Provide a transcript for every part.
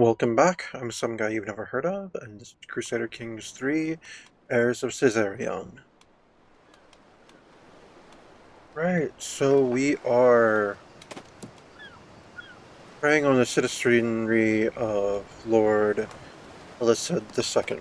Welcome back. I'm some guy you've never heard of, and this is Crusader Kings 3, Heirs of Caesarion. Right, so we are preying on the citizenry of Lord Elised II.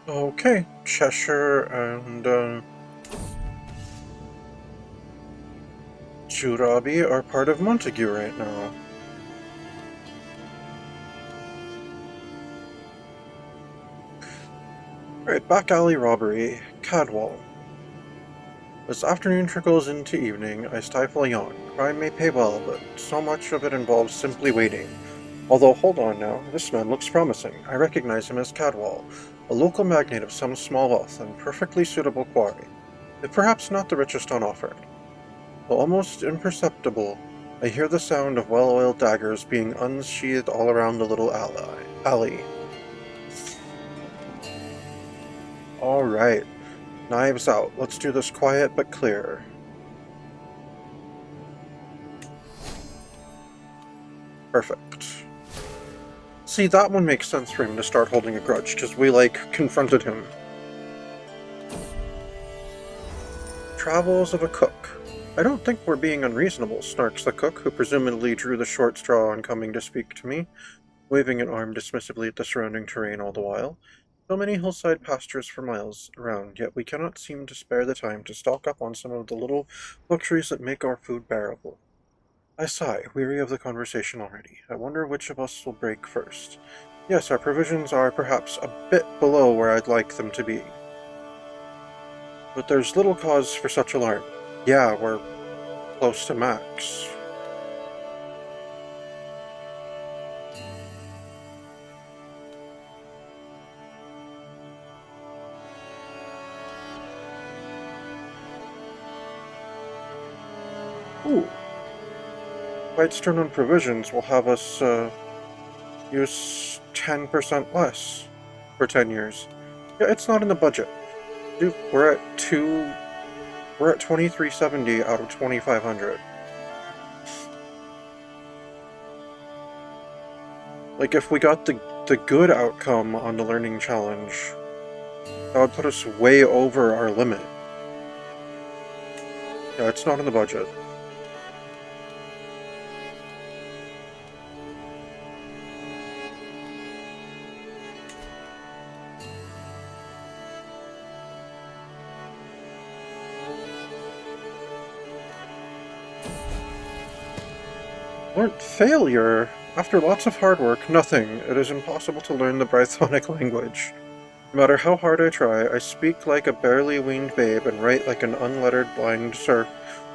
Okay, Cheshire and Jurabi are part of Montague right now. Right, back alley robbery, Cadwall. As afternoon trickles into evening, I stifle a yawn. Crime may pay well, but so much of it involves simply waiting. Although, hold on now, this man looks promising. I recognize him as Cadwall, a local magnate of some small wealth and perfectly suitable quarry, if perhaps not the richest on offer. Though almost imperceptible, I hear the sound of well-oiled daggers being unsheathed all around the little alley. Alright, knives out. Let's do this quiet but clear. Perfect. See, that one makes sense for him to start holding a grudge, because we, confronted him. Travels of a cook. I don't think we're being unreasonable, snarks the cook, who presumably drew the short straw on coming to speak to me, waving an arm dismissively at the surrounding terrain all the while. So many hillside pastures for miles around, yet we cannot seem to spare the time to stock up on some of the little luxuries that make our food bearable. I sigh, weary of the conversation already. I wonder which of us will break first. Yes, our provisions are perhaps a bit below where I'd like them to be. But there's little cause for such alarm. Yeah, we're close to max. Ooh, Whitestone on provisions will have us use 10% less for 10 years. Yeah, it's not in the budget. Dude, we're at 2370 out of 2500. Like if we got the good outcome on the learning challenge, that would put us way over our limit. Yeah, it's not in the budget. What failure? After lots of hard work, nothing. It is impossible to learn the Brythonic language. No matter how hard I try, I speak like a barely weaned babe and write like an unlettered blind serf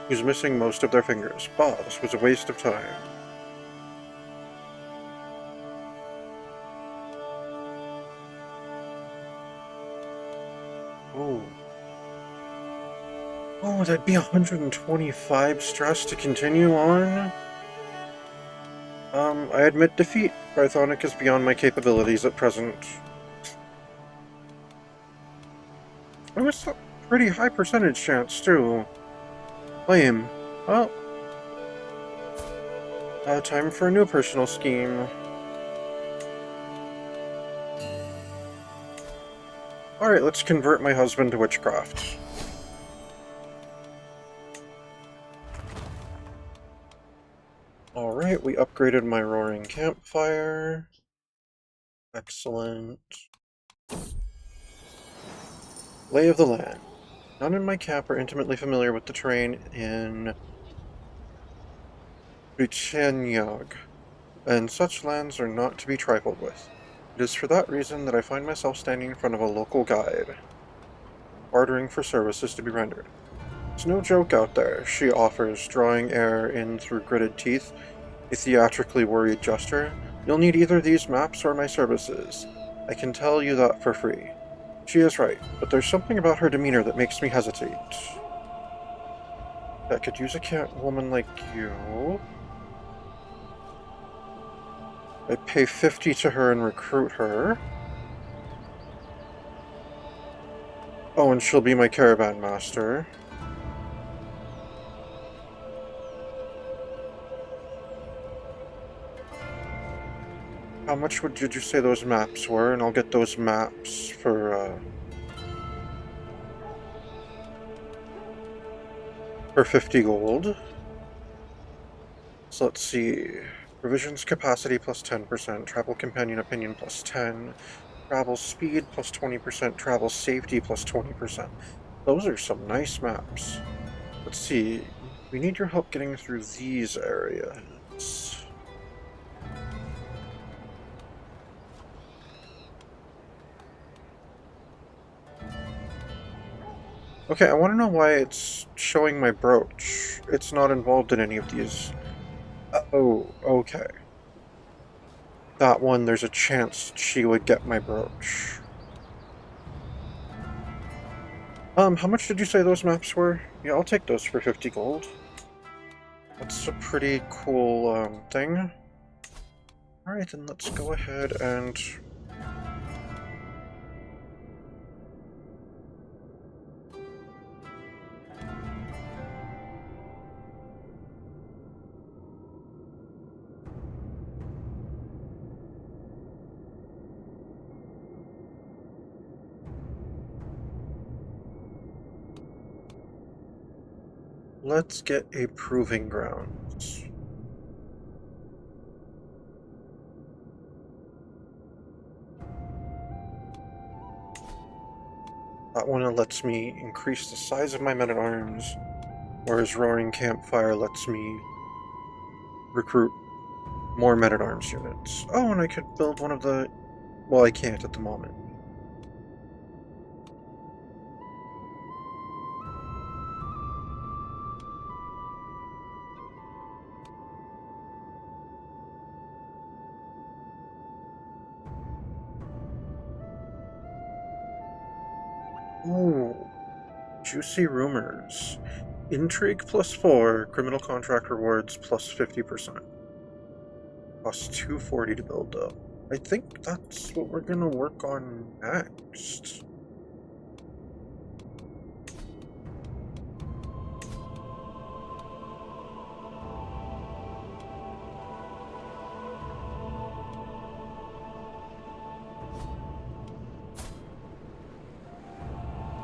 who's missing most of their fingers. Bah, this was a waste of time. Oh. Oh, that'd be 125 stress to continue on? I admit defeat. Brythonic is beyond my capabilities at present. It was a pretty high percentage chance, too. Lame. Well, time for a new personal scheme. Alright, let's convert my husband to witchcraft. Alright, we upgraded my roaring campfire. Excellent. Lay of the land. None in my camp are intimately familiar with the terrain in Britanniag, and such lands are not to be trifled with. It is for that reason that I find myself standing in front of a local guide, bartering for services to be rendered. It's no joke out there, she offers, drawing air in through gritted teeth, a theatrically worried gesture. You'll need either these maps or my services. I can tell you that for free. She is right, but there's something about her demeanor that makes me hesitate. I could use a cat woman like you. I pay 50 to her and recruit her. Oh, and she'll be my caravan master. How much did you say those maps were? And I'll get those maps for 50 gold. So let's see. Provisions capacity plus 10%, travel companion opinion plus 10, travel speed plus 20%, travel safety plus 20%. Those are some nice maps. Let's see. We need your help getting through these areas. Okay, I want to know why it's showing my brooch. It's not involved in any of these. Oh, okay. That one, there's a chance she would get my brooch. How much did you say those maps were? Yeah, I'll take those for 50 gold. That's a pretty cool, thing. Alright, then let's go ahead and... let's get a proving grounds. That one lets me increase the size of my men-at-arms, whereas Roaring Campfire lets me recruit more men-at-arms units. Oh, and I could build one of the... Well, I can't at the moment. Ooh, juicy rumors. Intrigue plus 4, criminal contract rewards plus 50%. Costs 240 to build up. I think that's what we're gonna work on next.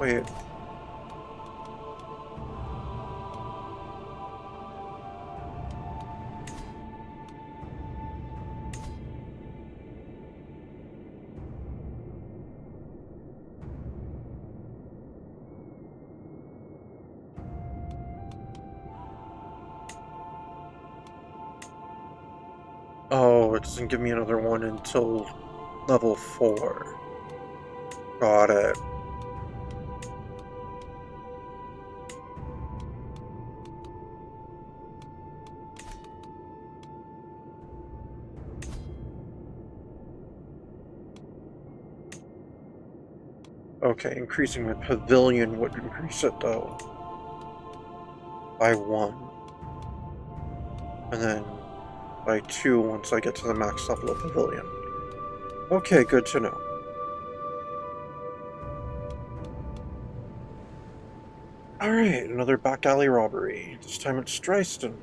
Wait. Oh, it doesn't give me another one until level 4. Got it. Okay, increasing my pavilion would increase it though. By 1. And then by 2 once I get to the max level of pavilion. Okay, good to know. Alright, another back alley robbery. This time it's Dryston.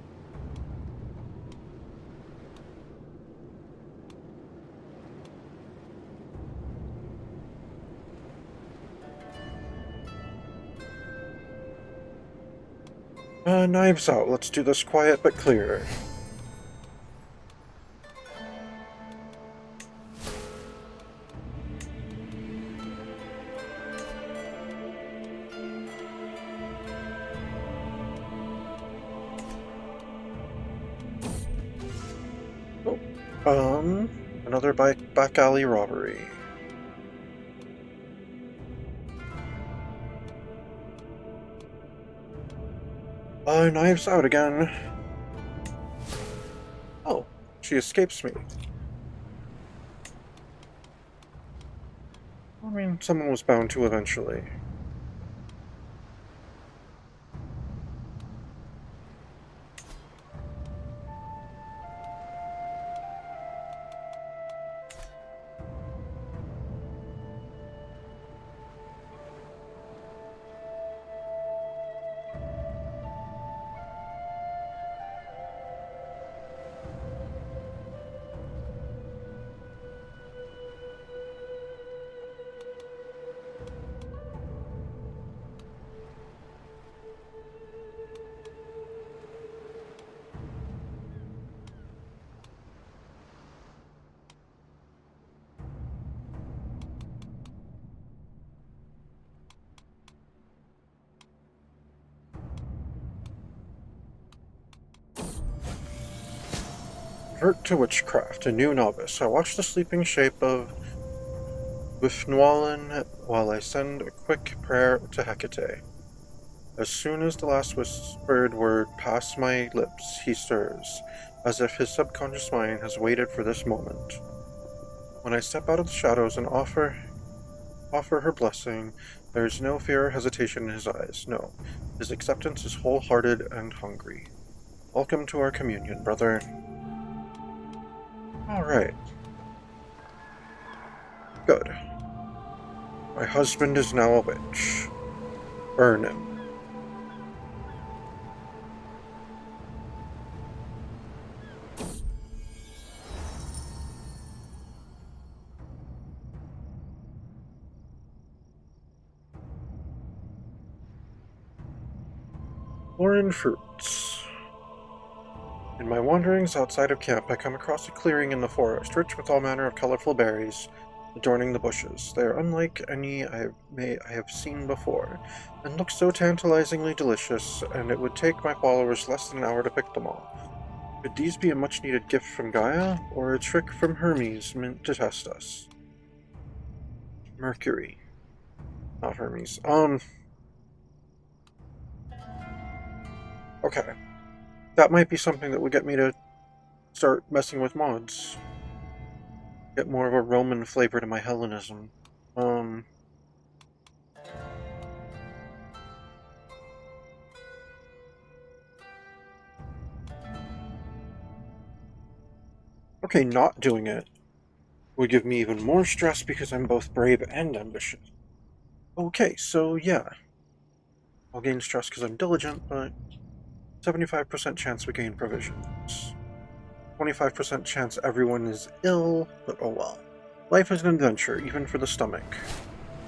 Knives out. Let's do this quiet but clear. Another back alley robbery. Knives out again. Oh, she escapes me. I mean, someone was bound to eventually. Convert to witchcraft, a new novice. I watch the sleeping shape of Wifnwallen while I send a quick prayer to Hecate. As soon as the last whispered word passed my lips, he stirs, as if his subconscious mind has waited for this moment. When I step out of the shadows and offer her blessing, there is no fear or hesitation in his eyes. No, his acceptance is wholehearted and hungry. Welcome to our communion, brother. All right. Good. My husband is now a witch. Burn him. Foreign fruits. In my wanderings outside of camp, I come across a clearing in the forest, rich with all manner of colorful berries adorning the bushes. They are unlike any I have seen before, and look so tantalizingly delicious, and it would take my followers less than an hour to pick them all. Could these be a much-needed gift from Gaia, or a trick from Hermes meant to test us? Mercury. Not Hermes. Okay. That might be something that would get me to start messing with mods. Get more of a Roman flavor to my Hellenism. Okay, not doing it would give me even more stress because I'm both brave and ambitious. Okay, so yeah. I'll gain stress because I'm diligent, but 75% chance we gain provisions. 25% chance everyone is ill, but oh well. Life is an adventure, even for the stomach.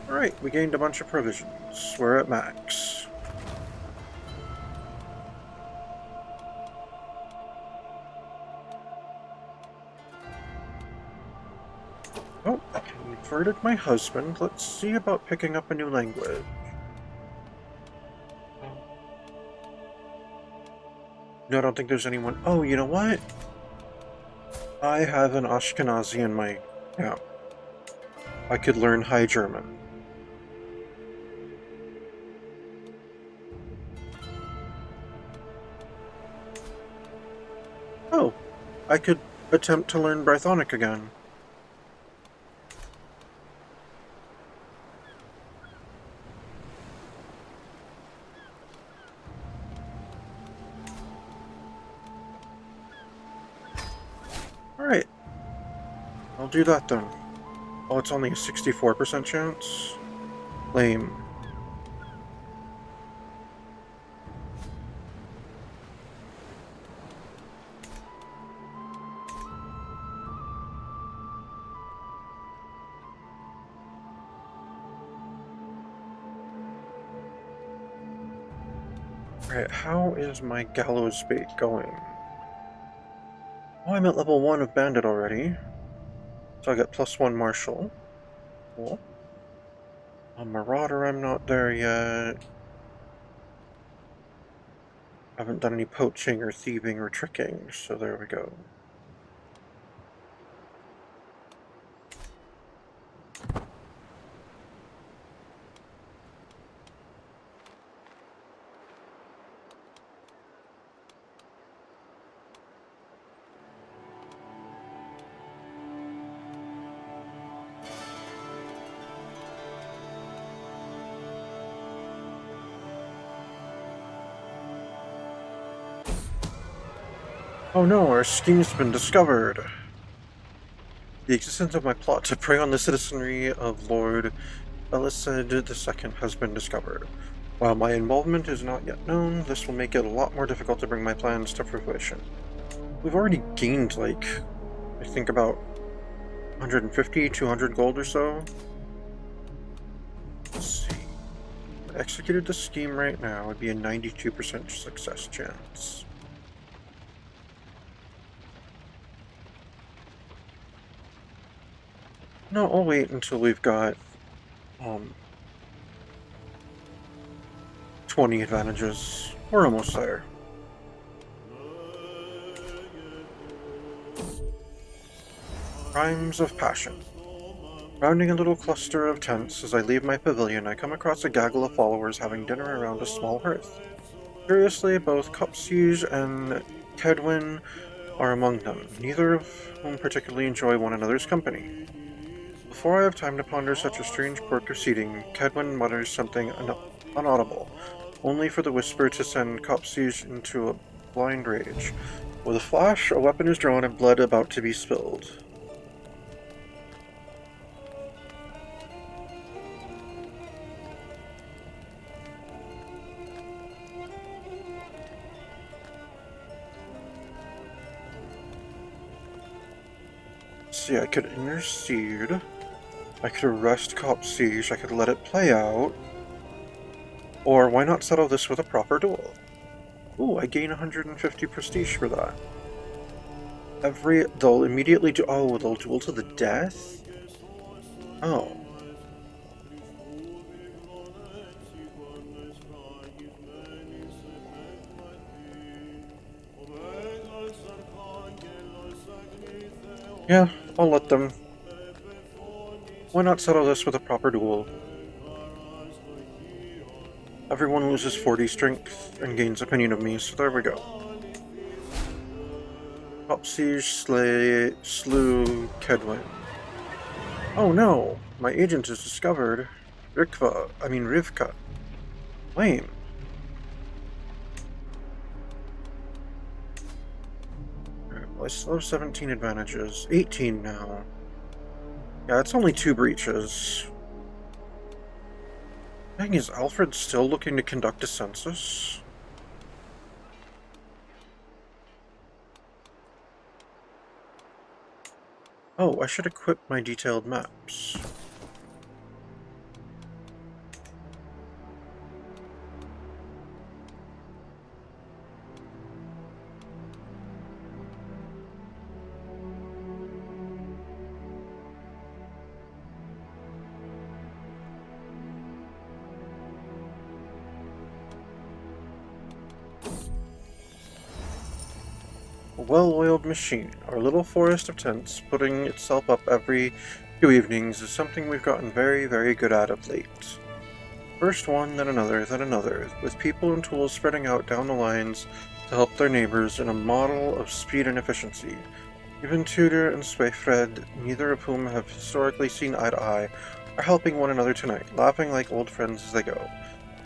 Alright, we gained a bunch of provisions. We're at max. Oh, I converted my husband. Let's see about picking up a new language. No, I don't think there's anyone. Oh, you know what? I have an Ashkenazi in my camp. I could learn High German. Oh, I could attempt to learn Brythonic again. Alright, I'll do that then. Oh, it's only a 64% chance? Lame. Alright, how is my gallows bait going? Oh, I'm at level 1 of Bandit already. So I get +1 Martial. Cool. On Marauder, I'm not there yet. I haven't done any poaching or thieving or tricking, so there we go. Oh no, our scheme's been discovered. The existence of my plot to prey on the citizenry of Lord Elised II has been discovered. While my involvement is not yet known, this will make it a lot more difficult to bring my plans to fruition. We've already gained, like, I think about 150, 200 gold or so. Let's see. If I executed the scheme right now, it would be a 92% success chance. No, I'll wait until we've got 20 advantages. We're almost there. Crimes of Passion. Rounding a little cluster of tents, as I leave my pavilion, I come across a gaggle of followers having dinner around a small hearth. Curiously, both Copsiege and Kedwin are among them, neither of whom particularly enjoy one another's company. Before I have time to ponder such a strange quirk of seating, Kedwin mutters something unaudible, only for the whisper to send Copsiege into a blind rage. With a flash, a weapon is drawn and blood about to be spilled. See, I could intercede. I could arrest Copsiege. I could let it play out. Or why not settle this with a proper duel? Ooh, I gain 150 prestige for that. They'll immediately do. Oh, they'll duel to the death? Oh. Yeah, I'll let them. Why not settle this with a proper duel? Everyone loses 40 strength and gains opinion of me, so there we go. Copsiege slew Kedwin. Oh no! My agent is discovered. Rivka. Lame. Alright, well, I still have 17 advantages. 18 now. Yeah, it's only 2 breaches. Dang, is Alfred still looking to conduct a census? Oh, I should equip my detailed maps. A well-oiled machine. Our little forest of tents, putting itself up every few evenings, is something we've gotten very, very good at of late. First one, then another, with people and tools spreading out down the lines to help their neighbors in a model of speed and efficiency. Even Tudor and Swayfred, neither of whom have historically seen eye to eye, are helping one another tonight, laughing like old friends as they go.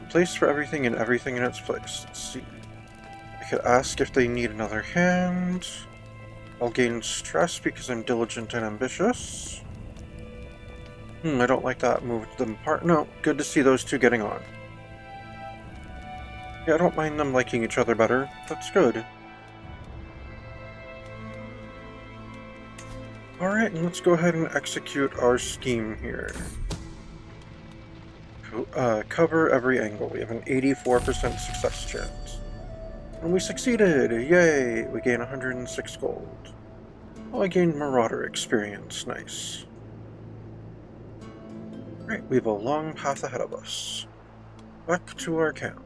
A place for everything and everything in its place. Let's see. I could ask if they need another hand. I'll gain stress because I'm diligent and ambitious. I don't like that. Move them apart. No, good to see those two getting on. Yeah, I don't mind them liking each other better. That's good. Alright, and let's go ahead and execute our scheme here. Cover every angle. We have an 84% success chance. And we succeeded! Yay! We gain 106 gold. Oh, I gained Marauder experience. Nice. Right, we have a long path ahead of us. Back to our camp.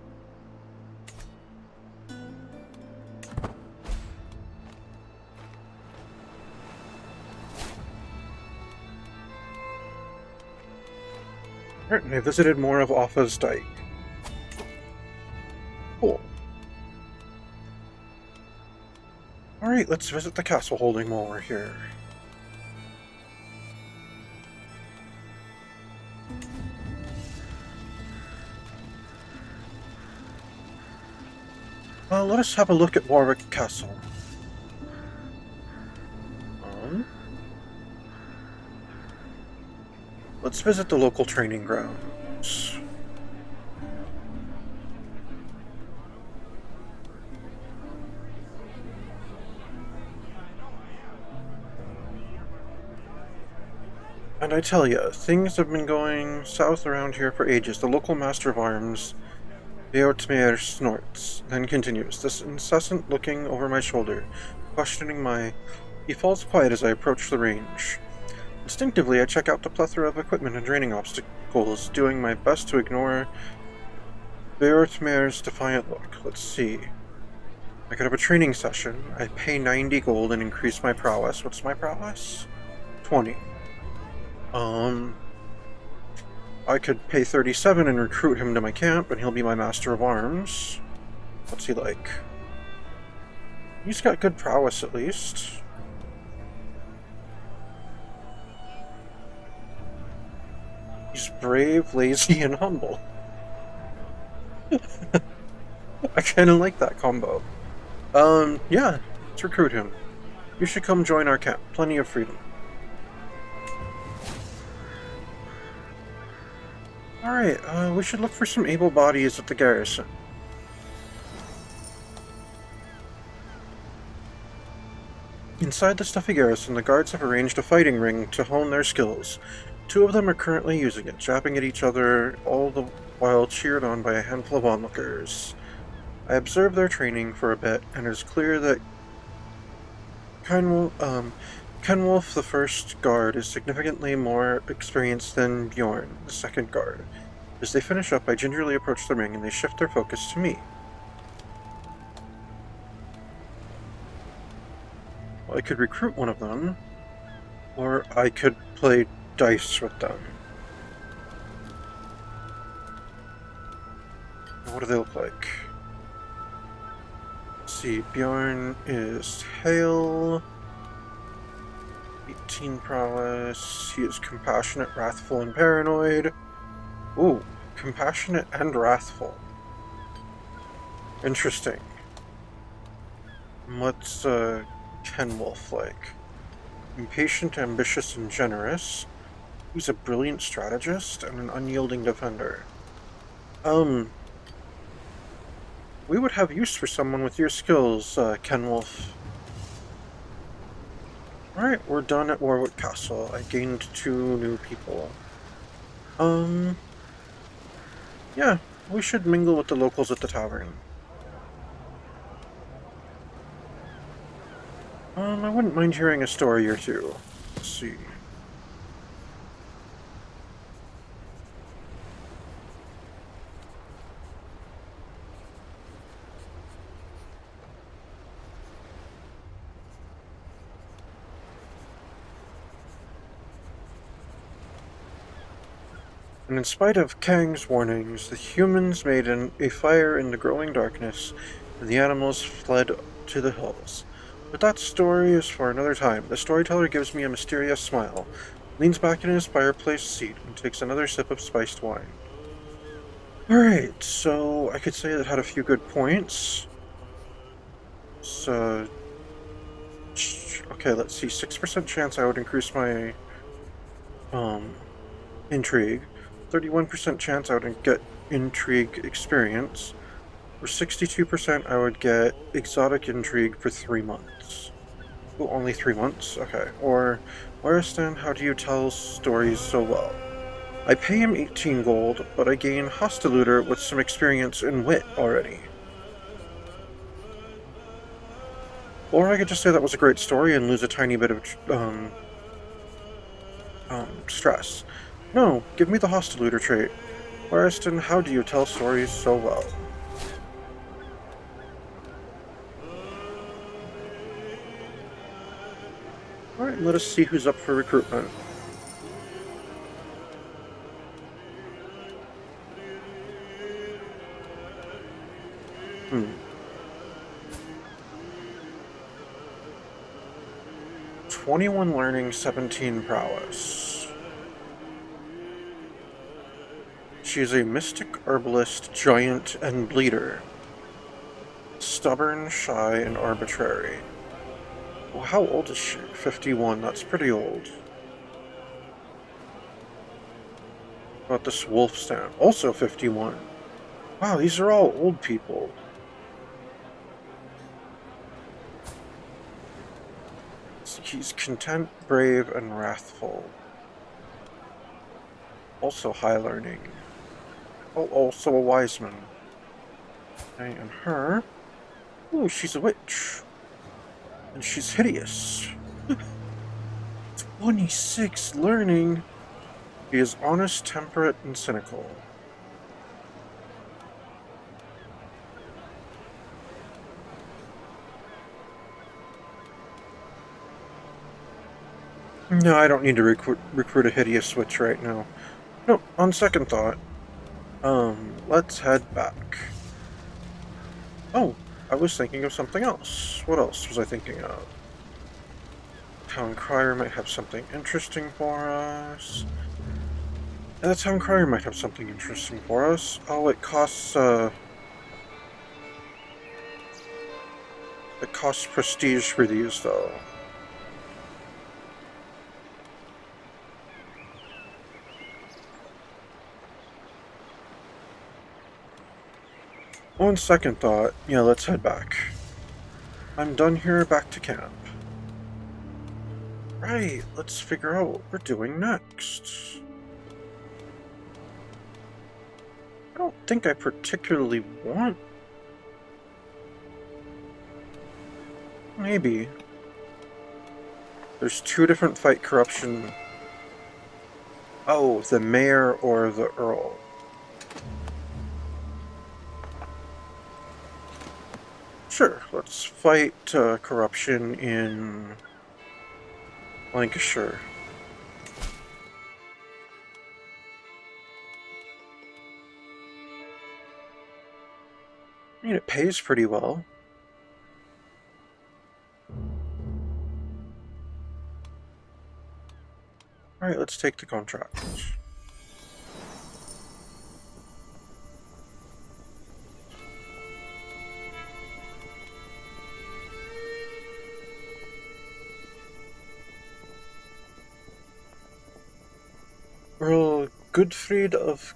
Alright, and I visited more of Offa's Dyke. Cool. Alright, let's visit the castle holding while we're here. Let us have a look at Warwick Castle. Let's visit the local training grounds. And I tell ya, things have been going south around here for ages. The local master of arms, Beotmir, snorts, then continues, this incessant looking over my shoulder, questioning my... He falls quiet as I approach the range. Instinctively, I check out the plethora of equipment and training obstacles, doing my best to ignore Beotmir's defiant look. Let's see. I could have a training session. I pay 90 gold and increase my prowess. What's my prowess? 20. I could pay 37 and recruit him to my camp, and he'll be my master of arms. What's he like? He's got good prowess, at least. He's brave, lazy, and humble. I kinda like that combo. Yeah, let's recruit him. You should come join our camp. Plenty of freedom. Alright, we should look for some able bodies at the garrison. Inside the stuffy garrison, the guards have arranged a fighting ring to hone their skills. 2 of them are currently using it, jabbing at each other, all the while cheered on by a handful of onlookers. I observe their training for a bit, and it is clear that Kenwolf, the first guard, is significantly more experienced than Bjorn, the second guard. As they finish up, I gingerly approach the ring, and they shift their focus to me. Well, I could recruit one of them, or I could play dice with them. What do they look like? Let's see, Bjorn is hale, 18 prowess, he is compassionate, wrathful, and paranoid. Ooh, compassionate and wrathful. Interesting. What's Kenwolf like? Impatient, ambitious, and generous. He's a brilliant strategist and an unyielding defender. We would have use for someone with your skills, Kenwolf. Alright, we're done at Warwick Castle. I gained 2 new people. Yeah, we should mingle with the locals at the tavern. I wouldn't mind hearing a story or two. Let's see. And in spite of Kang's warnings, the humans made a fire in the growing darkness, and the animals fled to the hills. But that story is for another time. The storyteller gives me a mysterious smile, leans back in his fireplace seat, and takes another sip of spiced wine. Alright, so I could say that had a few good points. So, okay, let's see, 6% chance I would increase my, intrigue. 31% chance I would get intrigue experience. For 62% I would get exotic intrigue for 3 months. Oh, only 3 months? Okay. Or, Waristan, how do you tell stories so well? I pay him 18 gold, but I gain Hostilooter with some experience in wit already. Or I could just say that was a great story and lose a tiny bit of, stress. No, give me the Hostilooter trait. Waristan, how do you tell stories so well? Alright, let us see who's up for recruitment. Hmm. 21 learning, 17 prowess. She is a mystic herbalist, giant, and bleeder. Stubborn, shy, and arbitrary. Well, how old is she? 51, that's pretty old. About this wolf stand, also 51. Wow, these are all old people. He's content, brave, and wrathful. Also high learning. Oh, also a wise man. Okay, and her. Ooh, she's a witch. And she's hideous. 26 learning. She is honest, temperate, and cynical. No, I don't need to recruit a hideous witch right now. No, on second thought, let's head back. Oh, I was thinking of something else. What else was I thinking of? Town crier might have something interesting for us. Yeah, the town crier might have something interesting for us. Oh, it costs prestige for these, though. On second thought, yeah, let's head back. I'm done here, back to camp. Right, let's figure out what we're doing next. I don't think I particularly want... Maybe. There's two different fight corruption. Oh, the mayor or the earl. Sure, let's fight corruption in Lancashire. I mean, it pays pretty well. Alright, let's take the contract. Earl Goodfried of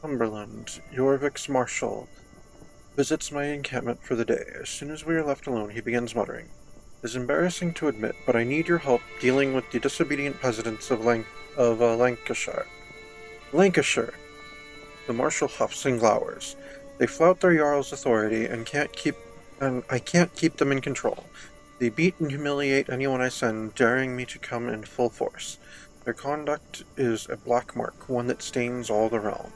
Cumberland, Jorvik's marshal, visits my encampment for the day. As soon as we are left alone, he begins muttering. It is embarrassing to admit, but I need your help dealing with the disobedient peasants of Lancashire. Lancashire! The marshal huffs and glowers. They flout their jarl's authority and I can't keep them in control. They beat and humiliate anyone I send, daring me to come in full force. Their conduct is a black mark, one that stains all the realm.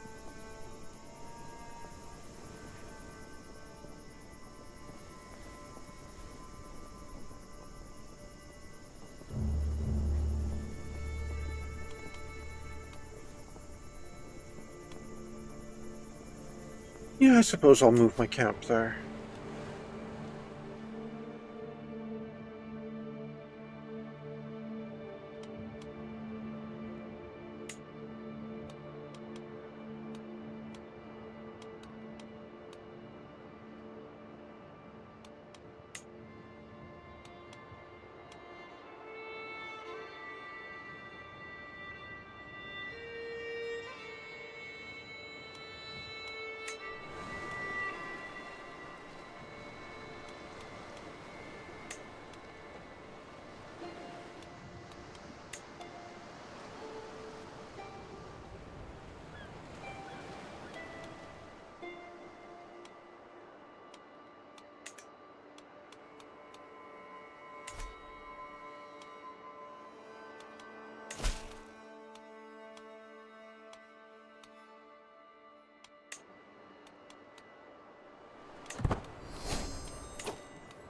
Yeah, I suppose I'll move my camp there.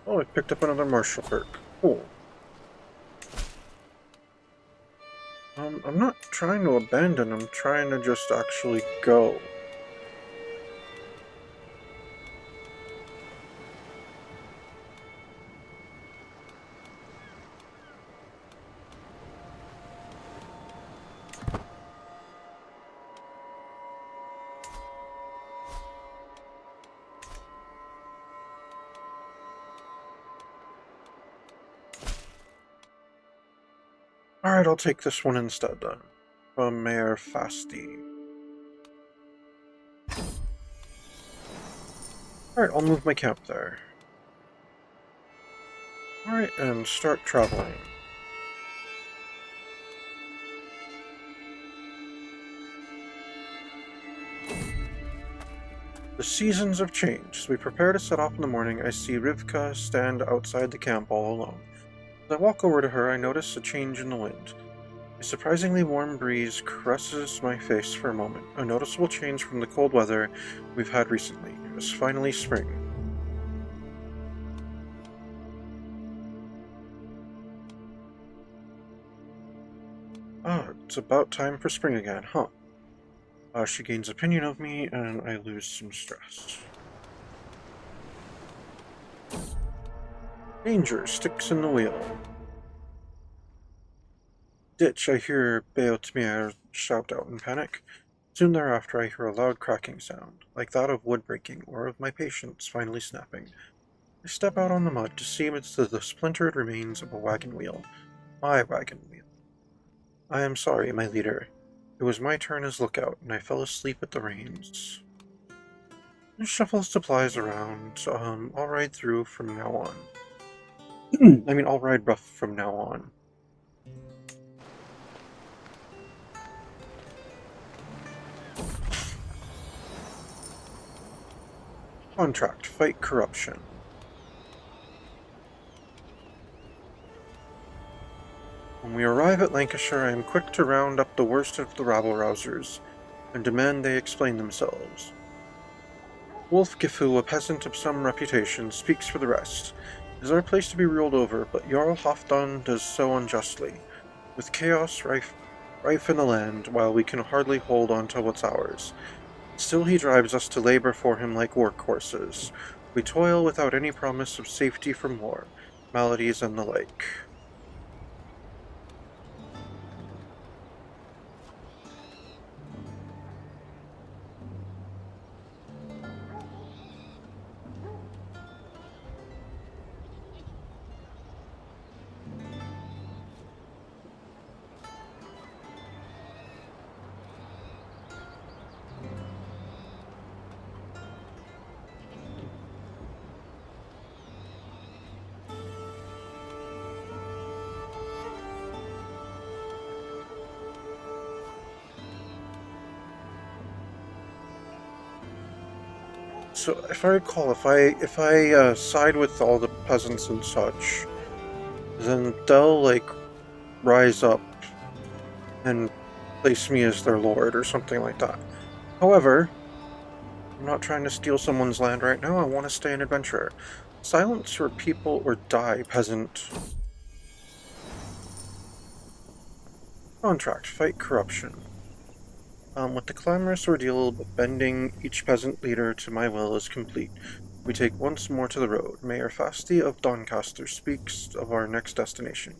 Oh, I picked up another martial perk. Cool. I'm not trying to abandon, I'm trying to just actually go. Alright, I'll take this one instead then. From Mayor Fasti. Alright, I'll move my camp there. Alright, and start traveling. The seasons have changed. As we prepare to set off in the morning, I see Rivka stand outside the camp all alone. As I walk over to her, I notice a change in the wind. A surprisingly warm breeze caresses my face for a moment, a noticeable change from the cold weather we've had recently. It is finally spring. Ah, it's about time for spring again, huh? She gains opinion of me, and I lose some stress. Danger, sticks in the wheel. Ditch, I hear Beotmir shout out in panic. Soon thereafter I hear a loud cracking sound, like that of wood breaking or of my patience finally snapping. I step out on the mud to see amidst the splintered remains of a wagon wheel. My wagon wheel. I am sorry, my leader. It was my turn as lookout, and I fell asleep at the reins. Shuffle supplies around. I'll ride through from now on. I'll ride rough from now on. Contract, fight corruption. When we arrive at Lancashire, I am quick to round up the worst of the rabble-rousers, and demand they explain themselves. Wolf Gifu, a peasant of some reputation, speaks for the rest. It is our place to be ruled over, but Jarl Halfdan does so unjustly, with chaos rife in the land, while we can hardly hold on to what's ours. Still he drives us to labor for him like workhorses. We toil without any promise of safety from war, maladies, and the like. So, if I recall, if I side with all the peasants and such, then they'll rise up and place me as their lord or something like that. However, I'm not trying to steal someone's land right now. I want to stay an adventurer. Silence your people or die, peasant. Contract, fight corruption. With the clamorous ordeal of bending each peasant leader to my will is complete, we take once more to the road. Mayor Fasti of Doncaster speaks of our next destination.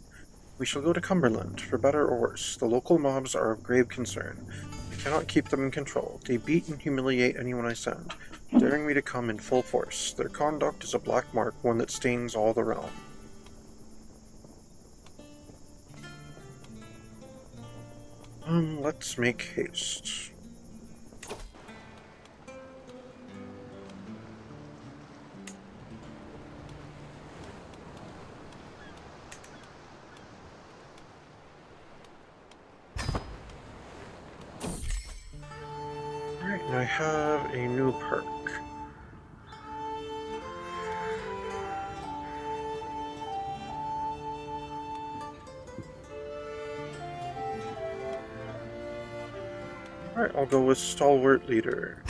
We shall go to Cumberland, for better or worse. The local mobs are of grave concern. I cannot keep them in control. They beat and humiliate anyone I send, daring me to come in full force. Their conduct is a black mark, one that stains all the realm. Let's make haste. Alright, and I have a new perk. Alright, I'll go with Stalwart Leader.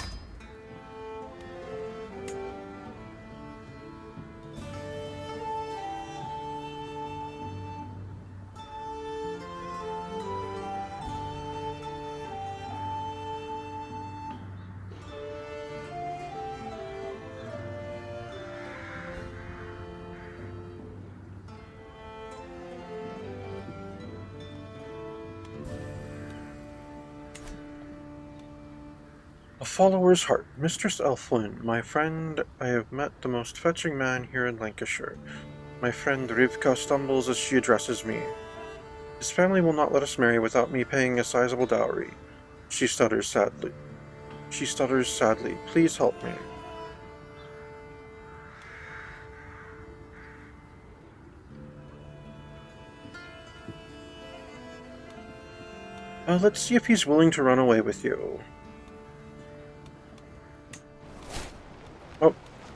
A follower's heart. Mistress Elfwyn, my friend, I have met the most fetching man here in Lancashire. My friend Rivka stumbles as she addresses me. His family will not let us marry without me paying a sizable dowry. She stutters sadly. Please help me. Let's see if he's willing to run away with you. Oh,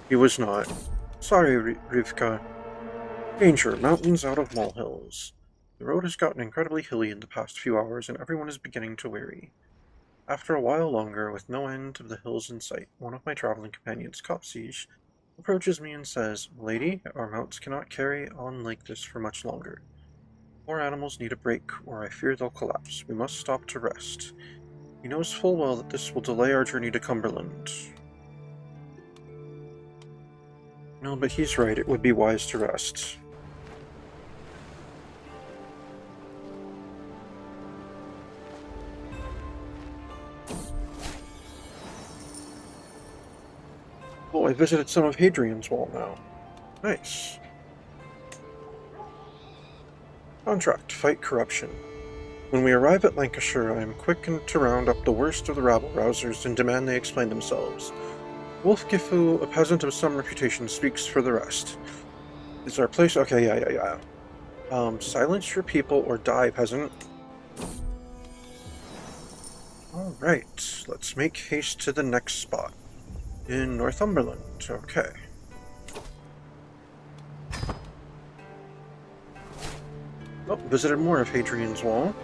he was not. Sorry, Rivka. Danger, mountains out of molehills. The road has gotten incredibly hilly in the past few hours, and everyone is beginning to weary. After a while longer, with no end of the hills in sight, one of my traveling companions, Copsiege, approaches me and says, "Lady, our mounts cannot carry on like this for much longer. Poor animals need a break, or I fear they'll collapse. We must stop to rest." He knows full well that this will delay our journey to Cumberland. No, but he's right, it would be wise to rest. Oh, I visited some of Hadrian's Wall now. Nice. Contract, fight corruption. When we arrive at Lancashire, I am quick to round up the worst of the rabble-rousers and demand they explain themselves. Wolf Gifu, a peasant of some reputation, speaks for the rest. Is our place... Okay, yeah. Silence your people or die, peasant. Alright, let's make haste to the next spot. In Northumberland, okay. Oh, visited more of Hadrian's Wall.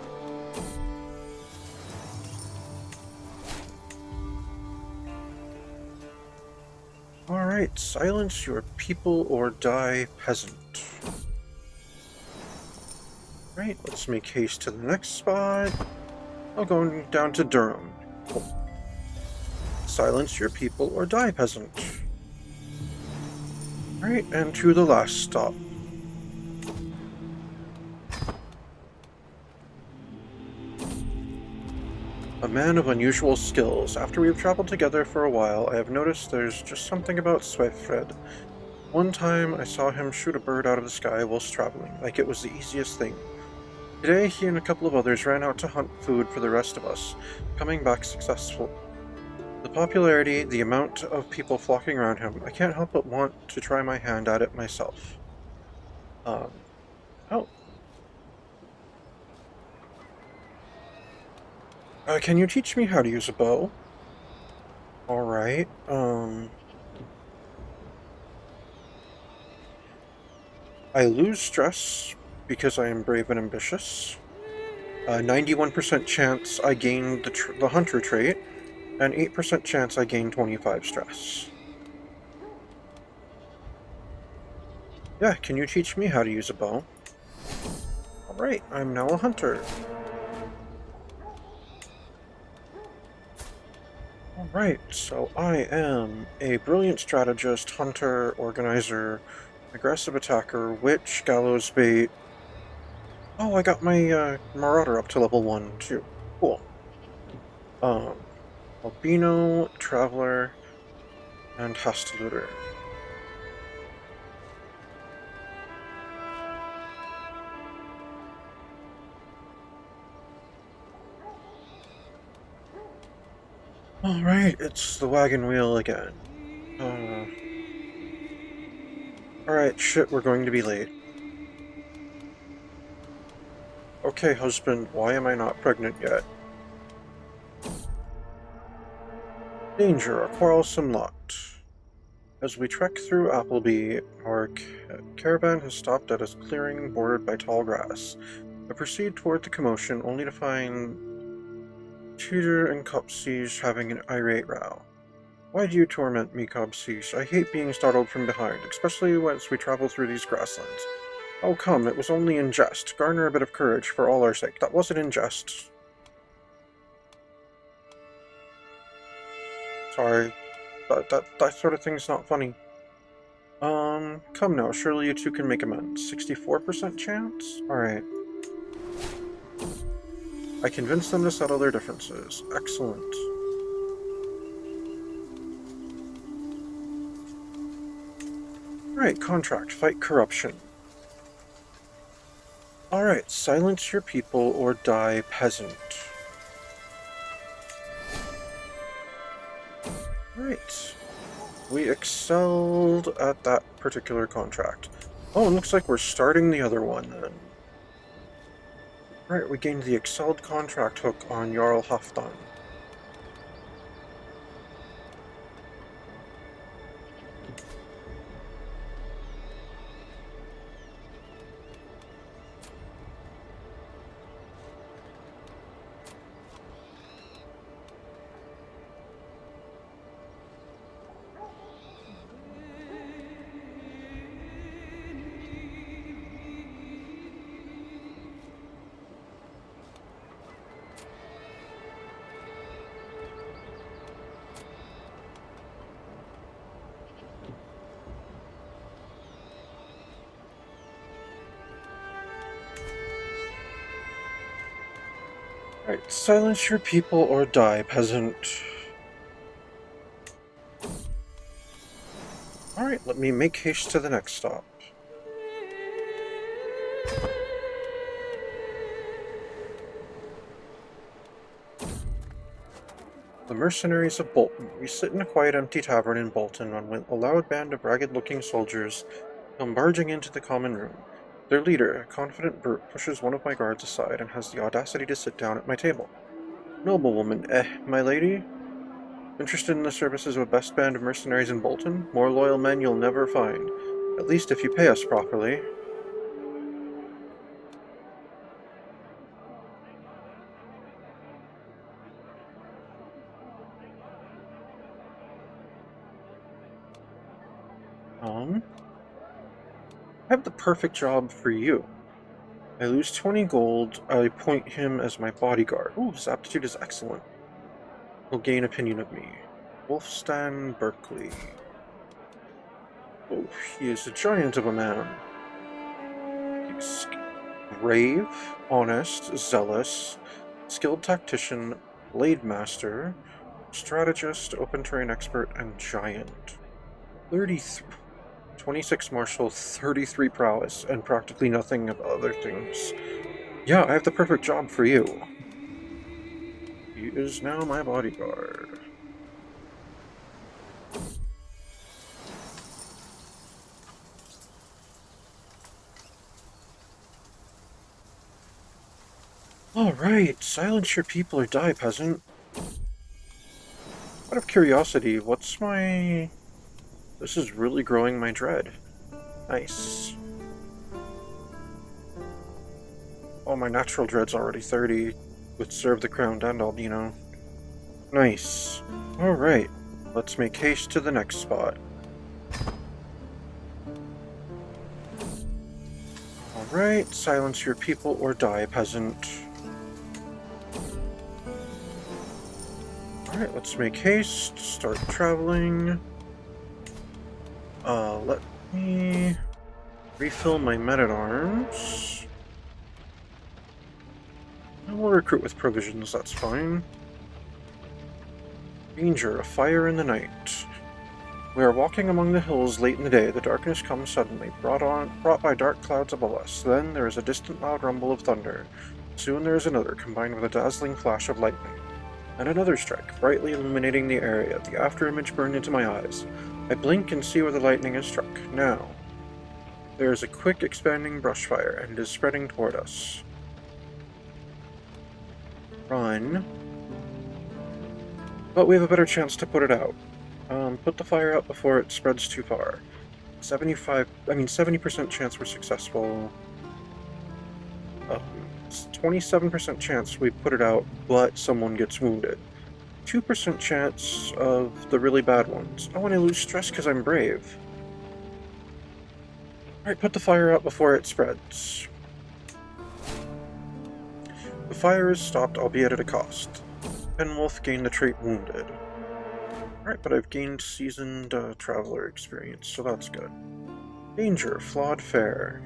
Alright, silence your people or die, peasant. Right, let's make haste to the next spot. Going down to Durham. Oh. Silence your people or die, peasant. Right, and to the last stop. A man of unusual skills. After we have traveled together for a while, I have noticed there's just something about Swefred. One time I saw him shoot a bird out of the sky whilst traveling, like it was the easiest thing. Today he and a couple of others ran out to hunt food for the rest of us, coming back successful. The popularity, the amount of people flocking around him, I can't help but want to try my hand at it myself. Oh. Can you teach me how to use a bow? Alright, I lose stress because I am brave and ambitious. 91% chance I gain the hunter trait, and 8% chance I gain 25 stress. Yeah, can you teach me how to use a bow? Alright, I'm now a hunter. Alright, so I am a brilliant strategist, hunter, organizer, aggressive attacker, witch, gallows bait. Oh, I got my marauder up to level 1 too. Cool. Albino, traveler, and Hastluder. Alright, it's the wagon wheel again. Alright, shit, we're going to be late. Okay, husband, why am I not pregnant yet? Danger, a quarrelsome lot. As we trek through Appleby, our caravan has stopped at a clearing bordered by tall grass. I proceed toward the commotion, only to find Tudor and Copsiege having an irate row. Why do you torment me, Copsiege? I hate being startled from behind, especially once we travel through these grasslands. Oh, come, it was only in jest. Garner a bit of courage for all our sake. That wasn't in jest. Sorry. That sort of thing's not funny. Come now, surely you two can make amends. 64% chance? Alright. I convinced them to settle their differences. Excellent. Alright, contract. Fight corruption. Alright, silence your people or die, peasant. Right. We excelled at that particular contract. Oh, it looks like we're starting the other one then. Alright, we gained the excelled contract hook on Jarl Halfdan. Alright, silence your people or die, peasant. Alright, let me make haste to the next stop. The Mercenaries of Bolton. We sit in a quiet, empty tavern in Bolton when a loud band of ragged-looking soldiers come barging into the common room. Their leader, a confident brute, pushes one of my guards aside and has the audacity to sit down at my table. Noblewoman, my lady? Interested in the services of a best band of mercenaries in Bolton? More loyal men you'll never find. At least if you pay us properly. I have the perfect job for you. I lose 20 gold, I appoint him as my bodyguard. Ooh, his aptitude is excellent. He'll gain opinion of me. Wolfstan Berkeley. Oh, he is a giant of a man. He's brave, honest, zealous, skilled tactician, blade master, strategist, open terrain expert, and giant. 26 martial, 33 prowess, and practically nothing of other things. Yeah, I have the perfect job for you. He is now my bodyguard. Alright, silence your people or die, peasant. Out of curiosity, what's my... This is really growing my dread. Nice. Oh, my natural dread's already 30. Would serve the crowned and Aldino. Nice. Alright, let's make haste to the next spot. Alright, silence your people or die, peasant. Alright, let's make haste, start traveling. Let me refill my men-at-arms. And we'll recruit with provisions, that's fine. Danger, a fire in the night. We are walking among the hills late in the day. The darkness comes suddenly, brought by dark clouds above us. Then there is a distant loud rumble of thunder. Soon there is another, combined with a dazzling flash of lightning. And another strike, brightly illuminating the area. The afterimage burned into my eyes. I blink and see where the lightning has struck. Now, there is a quick expanding brush fire, and it is spreading toward us. Run. But we have a better chance to put it out. Put the fire out before it spreads too far. 70% chance we're successful. 27% chance we put it out, but someone gets wounded. 2% chance of the really bad ones. Oh, and I lose stress because I'm brave. Alright, put the fire out before it spreads. The fire is stopped, albeit at a cost. Penwolf gained the trait Wounded. Alright, but I've gained seasoned traveler experience, so that's good. Danger, flawed fare.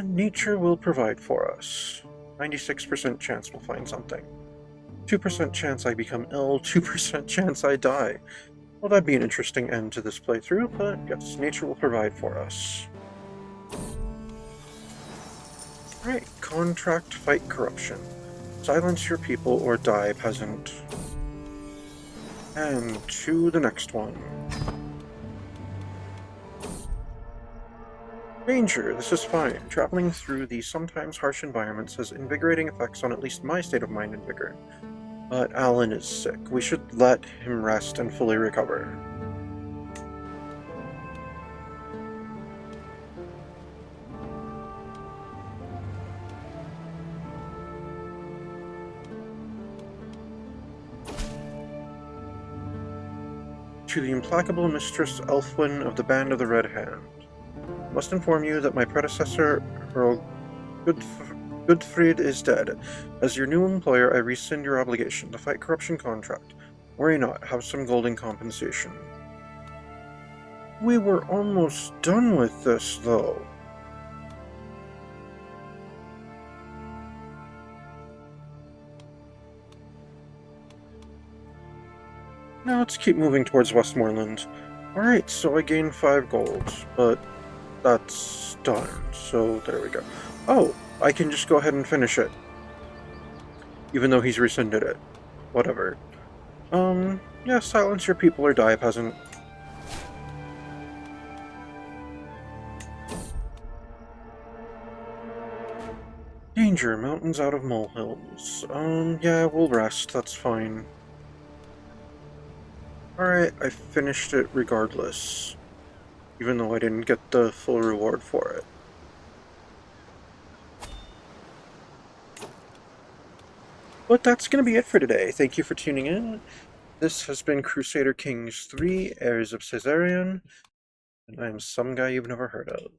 Nature will provide for us. 96% chance we'll find something. 2% chance I become ill, 2% chance I die. Well, that'd be an interesting end to this playthrough, but yes, nature will provide for us. Alright, contract fight corruption. Silence your people or die, peasant. And to the next one. Ranger, this is fine. Traveling through these sometimes harsh environments has invigorating effects on at least my state of mind and vigor. But Alan is sick. We should let him rest and fully recover. To the implacable Mistress Elfwin of the Band of the Red Hand. I must inform you that my predecessor, Earl Goodfried, is dead. As your new employer, I rescind your obligation to fight corruption contract. Worry not, have some golden compensation. We were almost done with this, though. Now let's keep moving towards Westmoreland. Alright, so I gained 5 gold, but that's done, so there we go. Oh, I can just go ahead and finish it. Even though he's rescinded it. Whatever. Yeah, silence your people or die, peasant. Danger, mountains out of molehills. Yeah, we'll rest, that's fine. Alright, I finished it regardless. Even though I didn't get the full reward for it. But that's going to be it for today. Thank you for tuning in. This has been Crusader Kings 3, Heirs of Caesarion, and I am some guy you've never heard of.